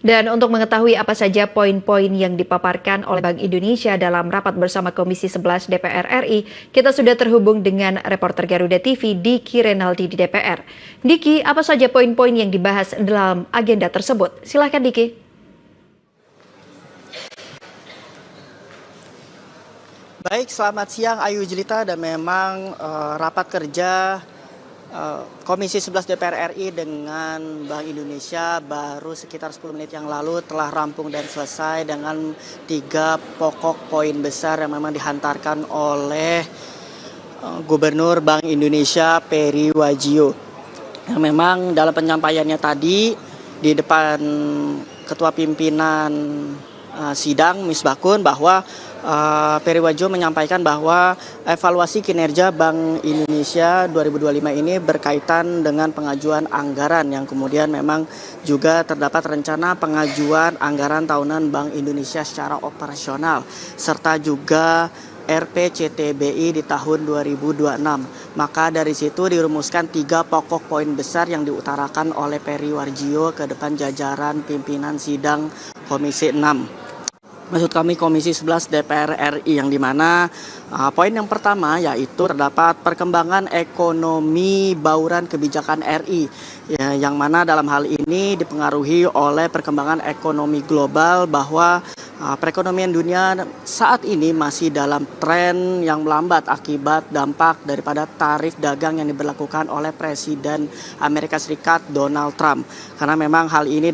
Dan untuk mengetahui apa saja poin-poin yang dipaparkan oleh Bank Indonesia dalam rapat bersama Komisi 11 DPR RI, kita sudah terhubung dengan reporter Garuda TV Diki Renaldi di DPR. Diki, apa saja poin-poin yang dibahas dalam agenda tersebut? Silahkan Diki. Baik, selamat siang Ayu Jelita, dan memang rapat kerja Komisi 11 DPR RI dengan Bank Indonesia baru sekitar 10 menit yang lalu telah rampung dan selesai dengan 3 pokok poin besar yang memang dihantarkan oleh Gubernur Bank Indonesia Peri Warjio. Yang memang dalam penyampaiannya tadi di depan Ketua Pimpinan Sidang Misbakun bahwa Peri Warjio menyampaikan bahwa evaluasi kinerja Bank Indonesia 2025 ini berkaitan dengan pengajuan anggaran yang kemudian memang juga terdapat rencana pengajuan anggaran tahunan Bank Indonesia secara operasional serta juga RPCTBI di tahun 2026. Maka dari situ dirumuskan 3 pokok poin besar yang diutarakan oleh Peri Warjio ke depan jajaran pimpinan sidang Komisi 6. Maksud kami Komisi 11 DPR RI, yang dimana poin yang pertama yaitu terdapat perkembangan ekonomi bauran kebijakan RI ya, yang mana dalam hal ini dipengaruhi oleh perkembangan ekonomi global bahwa perekonomian dunia saat ini masih dalam tren yang melambat akibat dampak daripada tarif dagang yang diberlakukan oleh Presiden Amerika Serikat Donald Trump, karena memang hal ini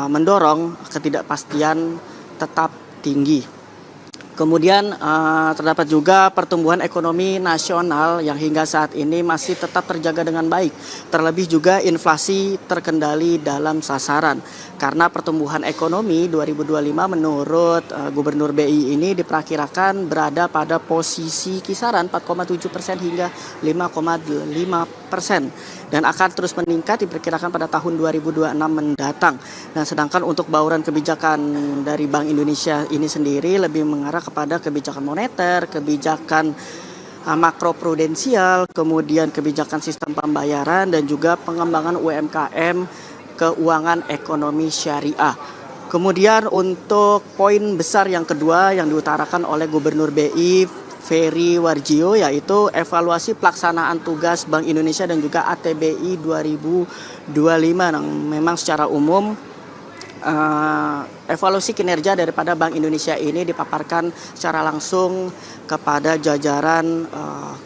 mendorong ketidakpastian tetap tinggi. Kemudian terdapat juga pertumbuhan ekonomi nasional yang hingga saat ini masih tetap terjaga dengan baik. Terlebih juga inflasi terkendali dalam sasaran. Karena pertumbuhan ekonomi 2025 menurut Gubernur BI ini diperkirakan berada pada posisi kisaran 4,7% hingga 5,5%. Dan akan terus meningkat diperkirakan pada tahun 2026 mendatang. Nah, sedangkan untuk bauran kebijakan dari Bank Indonesia ini sendiri lebih mengarah kepada kebijakan moneter, kebijakan makroprudensial, kemudian kebijakan sistem pembayaran dan juga pengembangan UMKM, keuangan ekonomi syariah. Kemudian untuk poin besar yang kedua yang diutarakan oleh Gubernur BI Peri Warjio yaitu evaluasi pelaksanaan tugas Bank Indonesia dan juga ATBI 2025. Nah, memang secara umum evaluasi kinerja daripada Bank Indonesia ini dipaparkan secara langsung kepada jajaran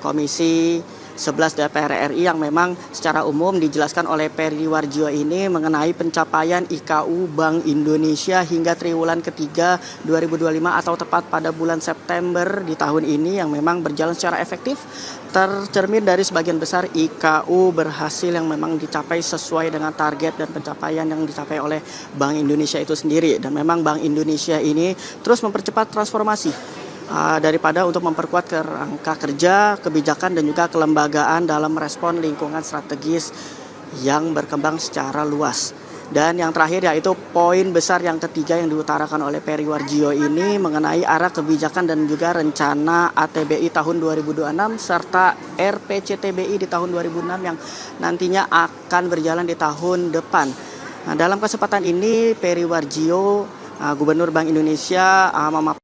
Komisi 11 DPR RI yang memang secara umum dijelaskan oleh Peri Warjio ini mengenai pencapaian IKU Bank Indonesia hingga triwulan ketiga 2025 atau tepat pada bulan September di tahun ini yang memang berjalan secara efektif, tercermin dari sebagian besar IKU berhasil yang memang dicapai sesuai dengan target dan pencapaian yang dicapai oleh Bank Indonesia itu sendiri. Dan memang Bank Indonesia ini terus mempercepat transformasi daripada untuk memperkuat kerangka kerja, kebijakan dan juga kelembagaan dalam merespon lingkungan strategis yang berkembang secara luas. Dan yang terakhir yaitu poin besar yang ketiga yang diutarakan oleh Peri Warjio ini mengenai arah kebijakan dan juga rencana ATBI tahun 2026 serta RPCTBI di tahun 2006 yang nantinya akan berjalan di tahun depan. Nah, dalam kesempatan ini Peri Warjio, Gubernur Bank Indonesia, memaparkan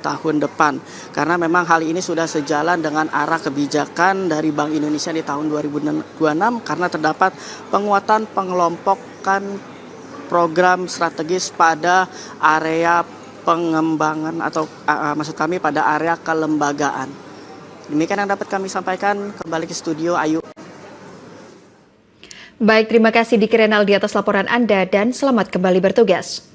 tahun depan, karena memang hal ini sudah sejalan dengan arah kebijakan dari Bank Indonesia di tahun 2026 karena terdapat penguatan pengelompokan program strategis pada area pengembangan atau maksud kami pada area kelembagaan. Demikian yang dapat kami sampaikan. Kembali ke studio, Ayu. Baik, terima kasih Diki Renaldi atas laporan Anda dan selamat kembali bertugas.